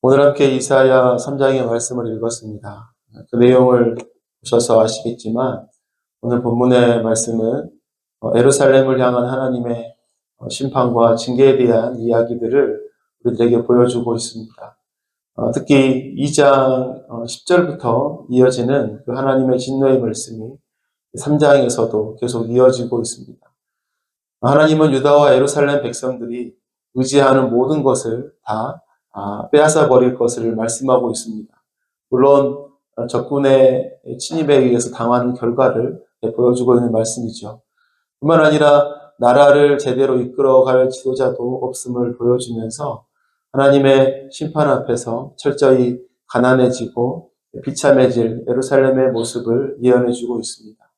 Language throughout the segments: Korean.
오늘 함께 이사야 3장의 말씀을 읽었습니다. 그 내용을 보셔서 아시겠지만 오늘 본문의 말씀은 예루살렘을 향한 하나님의 심판과 징계에 대한 이야기들을 우리들에게 보여주고 있습니다. 특히 2장 10절부터 이어지는 그 하나님의 진노의 말씀이 3장에서도 계속 이어지고 있습니다. 하나님은 유다와 예루살렘 백성들이 의지하는 모든 것을 다 빼앗아 버릴 것을 말씀하고 있습니다. 물론 적군의 침입에 의해서 당하는 결과를 보여주고 있는 말씀이죠. 뿐만 아니라 나라를 제대로 이끌어갈 지도자도 없음을 보여주면서 하나님의 심판 앞에서 철저히 가난해지고 비참해질 예루살렘의 모습을 예언해주고 있습니다.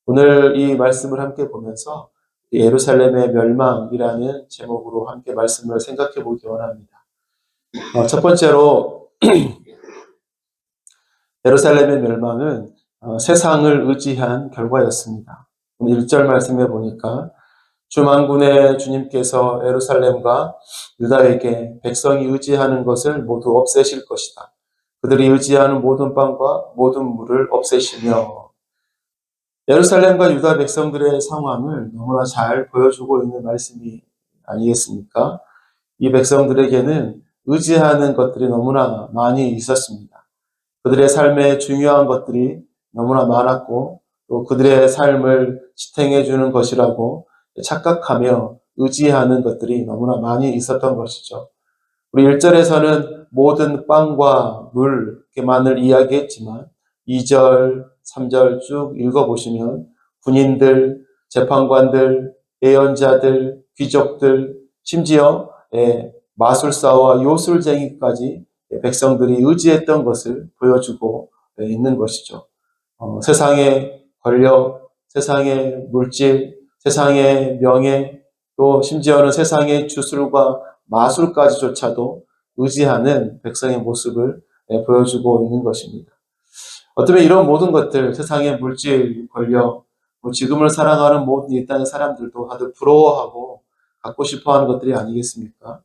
오늘 이 말씀을 함께 보면서 예루살렘의 멸망이라는 제목으로 함께 말씀을 생각해 보기 원합니다. 첫 번째로 예루살렘의 멸망은 세상을 의지한 결과였습니다. 오늘 1절 말씀에 보니까 주 만군의 주님께서 예루살렘과 유다에게 백성이 의지하는 것을 모두 없애실 것이다. 그들이 의지하는 모든 빵과 모든 물을 없애시며, 예루살렘과 유다 백성들의 상황을 너무나 잘 보여주고 있는 말씀이 아니겠습니까? 이 백성들에게는 의지하는 것들이 너무나 많이 있었습니다. 그들의 삶에 중요한 것들이 너무나 많았고 또 그들의 삶을 지탱해 주는 것이라고 착각하며 의지하는 것들이 너무나 많이 있었던 것이죠. 우리 1절에서는 모든 빵과 물만을 이야기했지만 2절, 3절 쭉 읽어보시면 군인들, 재판관들, 예언자들, 귀족들, 심지어 마술사와 요술쟁이까지 백성들이 의지했던 것을 보여주고 있는 것이죠. 세상의 권력, 세상의 물질, 세상의 명예, 또 심지어는 세상의 주술과 마술까지조차도 의지하는 백성의 모습을 보여주고 있는 것입니다. 어쩌면 이런 모든 것들, 세상의 물질, 권력, 지금을 살아가는 모든 이 땅의 사람들도 다들 부러워하고 갖고 싶어하는 것들이 아니겠습니까?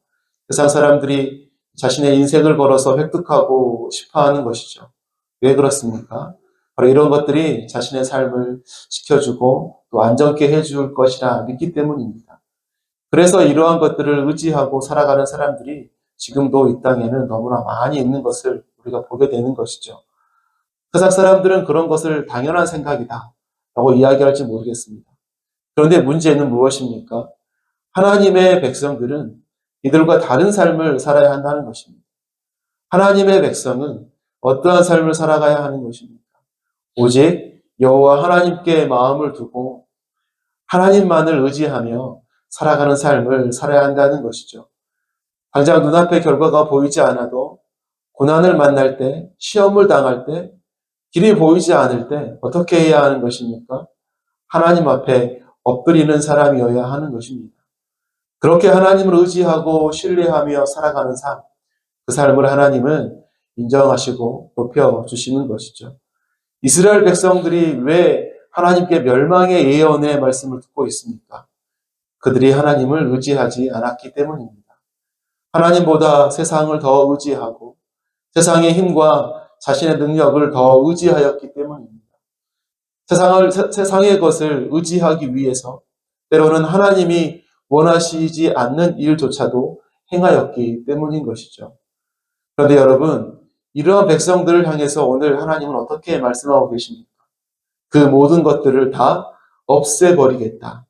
세상 사람들이 자신의 인생을 걸어서 획득하고 싶어하는 것이죠. 왜 그렇습니까? 바로 이런 것들이 자신의 삶을 지켜주고 또 안정케 해줄 것이라 믿기 때문입니다. 그래서 이러한 것들을 의지하고 살아가는 사람들이 지금도 이 땅에는 너무나 많이 있는 것을 우리가 보게 되는 것이죠. 세상 사람들은 그런 것을 당연한 생각이다 라고 이야기할지 모르겠습니다. 그런데 문제는 무엇입니까? 하나님의 백성들은 이들과 다른 삶을 살아야 한다는 것입니다. 하나님의 백성은 어떠한 삶을 살아가야 하는 것입니까? 오직 여호와 하나님께 마음을 두고 하나님만을 의지하며 살아가는 삶을 살아야 한다는 것이죠. 당장 눈앞의 결과가 보이지 않아도 고난을 만날 때, 시험을 당할 때, 길이 보이지 않을 때 어떻게 해야 하는 것입니까? 하나님 앞에 엎드리는 사람이어야 하는 것입니다. 그렇게 하나님을 의지하고 신뢰하며 살아가는 삶, 그 삶을 하나님은 인정하시고 높여주시는 것이죠. 이스라엘 백성들이 왜 하나님께 멸망의 예언의 말씀을 듣고 있습니까? 그들이 하나님을 의지하지 않았기 때문입니다. 하나님보다 세상을 더 의지하고 세상의 힘과 자신의 능력을 더 의지하였기 때문입니다. 세상의 것을 의지하기 위해서 때로는 하나님이 원하시지 않는 일조차도 행하였기 때문인 것이죠. 그런데 여러분, 이러한 백성들을 향해서 오늘 하나님은 어떻게 말씀하고 계십니까? 그 모든 것들을 다 없애버리겠다.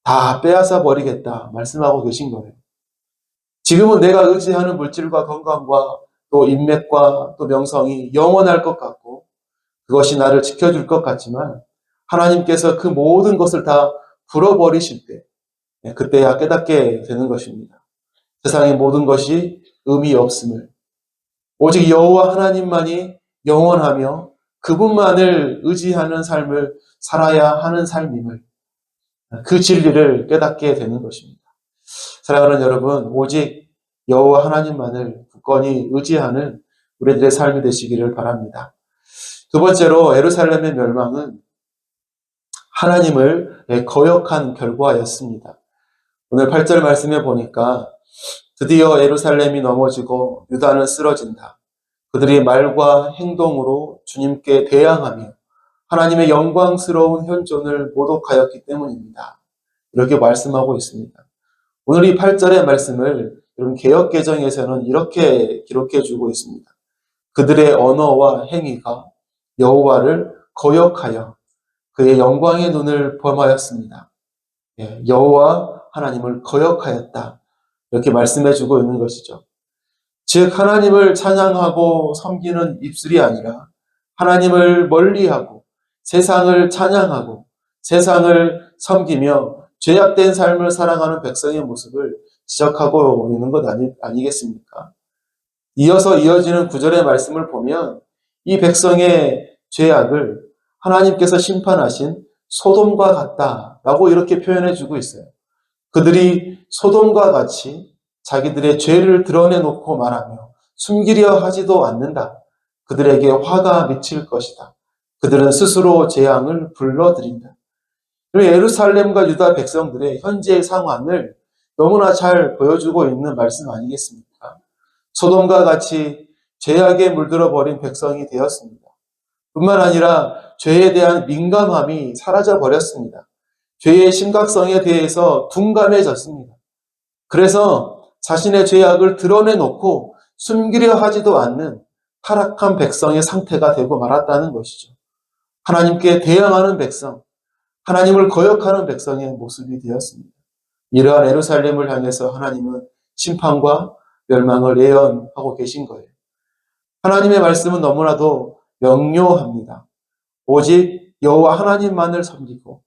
다 빼앗아 버리겠다. 말씀하고 계신 거예요. 지금은 내가 의지하는 물질과 건강과 또 인맥과 또 명성이 영원할 것 같고 그것이 나를 지켜줄 것 같지만 하나님께서 그 모든 것을 다 불어버리실 때 그때야 깨닫게 되는 것입니다. 세상의 모든 것이 의미 없음을, 오직 여호와 하나님만이 영원하며 그분만을 의지하는 삶을 살아야 하는 삶임을, 그 진리를 깨닫게 되는 것입니다. 사랑하는 여러분, 오직 여호와 하나님만을 굳건히 의지하는 우리들의 삶이 되시기를 바랍니다. 두 번째로 예루살렘의 멸망은 하나님을 거역한 결과였습니다. 오늘 8절 말씀에 보니까 드디어 예루살렘이 넘어지고 유다는 쓰러진다. 그들이 말과 행동으로 주님께 대항하며 하나님의 영광스러운 현존을 모독하였기 때문입니다. 이렇게 말씀하고 있습니다. 오늘 이 8절의 말씀을 여러분 개역개정에서는 이렇게 기록해 주고 있습니다. 그들의 언어와 행위가 여호와를 거역하여 그의 영광의 눈을 범하였습니다. 여호와 하나님을 거역하였다. 이렇게 말씀해 주고 있는 것이죠. 즉 하나님을 찬양하고 섬기는 입술이 아니라 하나님을 멀리하고 세상을 찬양하고 세상을 섬기며 죄악된 삶을 살아가는 백성의 모습을 지적하고 있는 것 아니겠습니까? 이어서 이어지는 9절의 말씀을 보면 이 백성의 죄악을 하나님께서 심판하신 소돔과 같다라고 이렇게 표현해 주고 있어요. 그들이 소돔과 같이 자기들의 죄를 드러내놓고 말하며 숨기려 하지도 않는다. 그들에게 화가 미칠 것이다. 그들은 스스로 재앙을 불러들인다. 예루살렘과 유다 백성들의 현재의 상황을 너무나 잘 보여주고 있는 말씀 아니겠습니까? 소돔과 같이 죄악에 물들어 버린 백성이 되었습니다. 뿐만 아니라 죄에 대한 민감함이 사라져 버렸습니다. 죄의 심각성에 대해서 둔감해졌습니다. 그래서 자신의 죄악을 드러내놓고 숨기려 하지도 않는 타락한 백성의 상태가 되고 말았다는 것이죠. 하나님께 대항하는 백성, 하나님을 거역하는 백성의 모습이 되었습니다. 이러한 예루살렘을 향해서 하나님은 심판과 멸망을 예언하고 계신 거예요. 하나님의 말씀은 너무나도 명료합니다. 오직 여호와 하나님만을 섬기고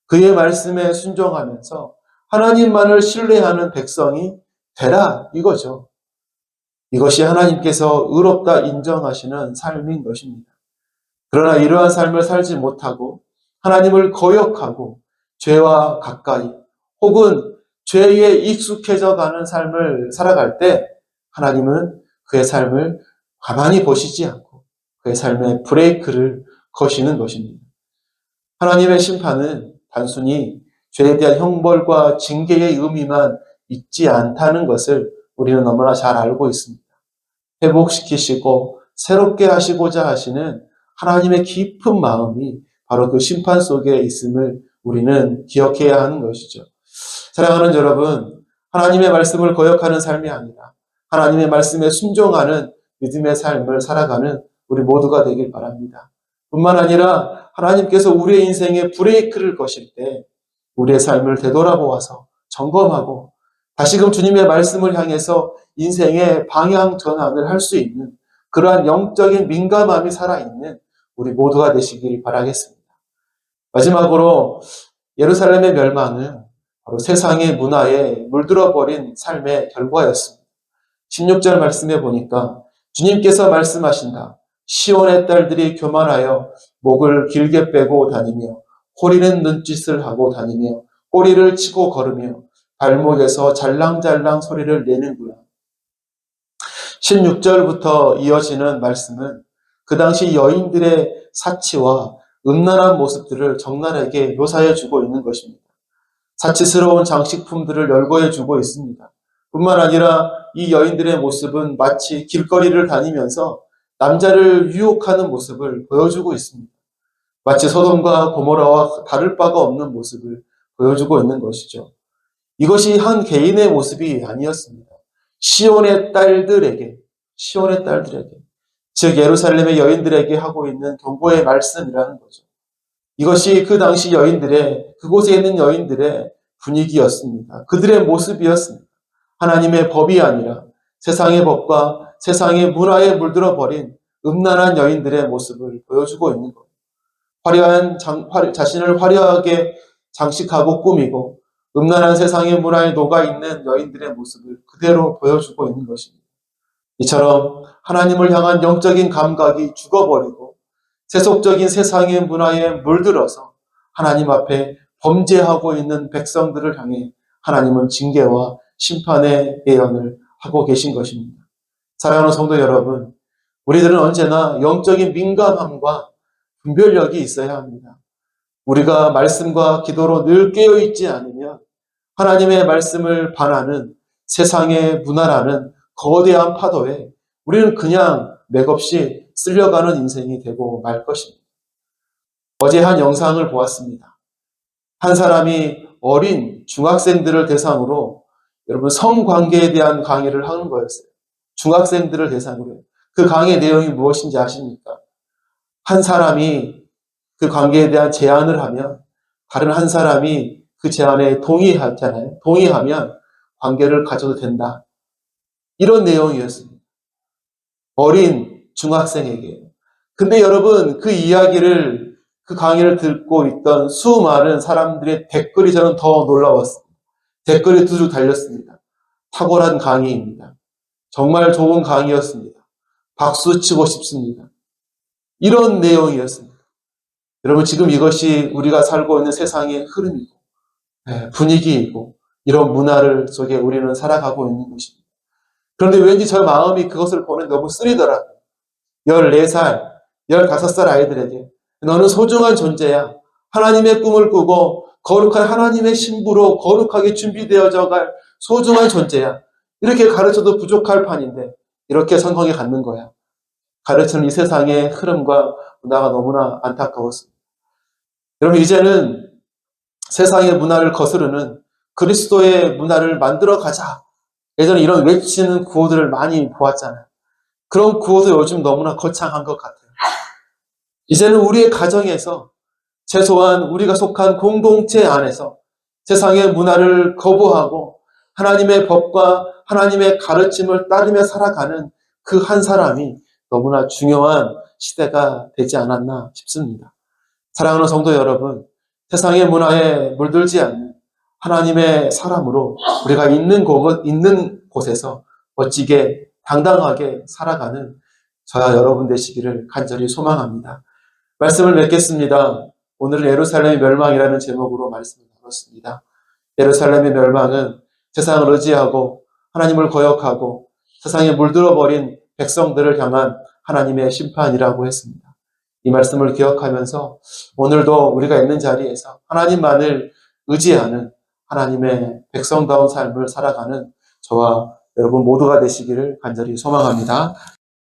그의 말씀에 순종하면서 하나님만을 신뢰하는 백성이 되라 이거죠. 이것이 하나님께서 의롭다 인정하시는 삶인 것입니다. 그러나 이러한 삶을 살지 못하고 하나님을 거역하고 죄와 가까이 혹은 죄에 익숙해져 가는 삶을 살아갈 때 하나님은 그의 삶을 가만히 보시지 않고 그의 삶에 브레이크를 거시는 것입니다. 하나님의 심판은 단순히 죄에 대한 형벌과 징계의 의미만 있지 않다는 것을 우리는 너무나 잘 알고 있습니다. 회복시키시고 새롭게 하시고자 하시는 하나님의 깊은 마음이 바로 그 심판 속에 있음을 우리는 기억해야 하는 것이죠. 사랑하는 여러분, 하나님의 말씀을 거역하는 삶이 아니라 하나님의 말씀에 순종하는 믿음의 삶을 살아가는 우리 모두가 되길 바랍니다. 뿐만 아니라 하나님께서 우리의 인생에 브레이크를 거실 때 우리의 삶을 되돌아보아서 점검하고 다시금 주님의 말씀을 향해서 인생의 방향 전환을 할 수 있는 그러한 영적인 민감함이 살아있는 우리 모두가 되시길 바라겠습니다. 마지막으로 예루살렘의 멸망은 바로 세상의 문화에 물들어버린 삶의 결과였습니다. 16절 말씀에 보니까 주님께서 말씀하신다. 시온의 딸들이 교만하여 목을 길게 빼고 다니며 호리는 눈짓을 하고 다니며 꼬리를 치고 걸으며 발목에서 잘랑잘랑 소리를 내는구나. 16절부터 이어지는 말씀은 그 당시 여인들의 사치와 음란한 모습들을 적나라하게 묘사해 주고 있는 것입니다. 사치스러운 장식품들을 열거해 주고 있습니다. 뿐만 아니라 이 여인들의 모습은 마치 길거리를 다니면서 남자를 유혹하는 모습을 보여주고 있습니다. 마치 소돔과 고모라와 다를 바가 없는 모습을 보여주고 있는 것이죠. 이것이 한 개인의 모습이 아니었습니다. 시온의 딸들에게, 즉 예루살렘의 여인들에게 하고 있는 경고의 말씀이라는 거죠. 이것이 그 당시 여인들의, 그곳에 있는 여인들의 분위기였습니다. 그들의 모습이었습니다. 하나님의 법이 아니라 세상의 법과 세상의 문화에 물들어버린 음란한 여인들의 모습을 보여주고 있는 거예요. 자신을 화려하게 장식하고 꾸미고 음란한 세상의 문화에 녹아있는 여인들의 모습을 그대로 보여주고 있는 것입니다. 이처럼 하나님을 향한 영적인 감각이 죽어버리고 세속적인 세상의 문화에 물들어서 하나님 앞에 범죄하고 있는 백성들을 향해 하나님은 징계와 심판의 예언을 하고 계신 것입니다. 사랑하는 성도 여러분, 우리들은 언제나 영적인 민감함과 분별력이 있어야 합니다. 우리가 말씀과 기도로 늘 깨어있지 않으면 하나님의 말씀을 반하는 세상의 문화라는 거대한 파도에 우리는 그냥 맥없이 쓸려가는 인생이 되고 말 것입니다. 어제 한 영상을 보았습니다. 한 사람이 어린 중학생들을 대상으로 여러분 성관계에 대한 강의를 하는 거였어요. 중학생들을 대상으로. 그 강의 내용이 무엇인지 아십니까? 한 사람이 그 관계에 대한 제안을 하면 다른 한 사람이 그 제안에 동의하잖아요. 동의하면 관계를 가져도 된다. 이런 내용이었습니다. 어린 중학생에게. 근데 여러분 그 이야기를 그 강의를 듣고 있던 수많은 사람들의 댓글이 저는 더 놀라웠습니다. 댓글이 두루 달렸습니다. 탁월한 강의입니다. 정말 좋은 강의였습니다. 박수 치고 싶습니다. 이런 내용이었습니다. 여러분 지금 이것이 우리가 살고 있는 세상의 흐름이고 분위기이고 이런 문화를 속에 우리는 살아가고 있는 것입니다. 그런데 왠지 저 마음이 그것을 보는 너무 쓰리더라고요. 14살, 15살 아이들에게 너는 소중한 존재야. 하나님의 꿈을 꾸고 거룩한 하나님의 신부로 거룩하게 준비되어져 갈 소중한 존재야. 이렇게 가르쳐도 부족할 판인데 이렇게 성경에 갖는 거야. 가르치는 이 세상의 흐름과 문화가 너무나 안타까웠습니다. 여러분 이제는 세상의 문화를 거스르는 그리스도의 문화를 만들어 가자. 예전에 이런 외치는 구호들을 많이 보았잖아요. 그런 구호도 요즘 너무나 거창한 것 같아요. 이제는 우리의 가정에서 최소한 우리가 속한 공동체 안에서 세상의 문화를 거부하고 하나님의 법과 하나님의 가르침을 따르며 살아가는 그 한 사람이 너무나 중요한 시대가 되지 않았나 싶습니다. 사랑하는 성도 여러분, 세상의 문화에 물들지 않는 하나님의 사람으로 우리가 있는 곳에서 멋지게 당당하게 살아가는 저와 여러분 되시기를 간절히 소망합니다. 말씀을 맺겠습니다. 오늘은 예루살렘의 멸망이라는 제목으로 말씀을 나눴습니다. 예루살렘의 멸망은 세상을 의지하고 하나님을 거역하고 세상에 물들어버린 백성들을 향한 하나님의 심판이라고 했습니다. 이 말씀을 기억하면서 오늘도 우리가 있는 자리에서 하나님만을 의지하는 하나님의 백성다운 삶을 살아가는 저와 여러분 모두가 되시기를 간절히 소망합니다.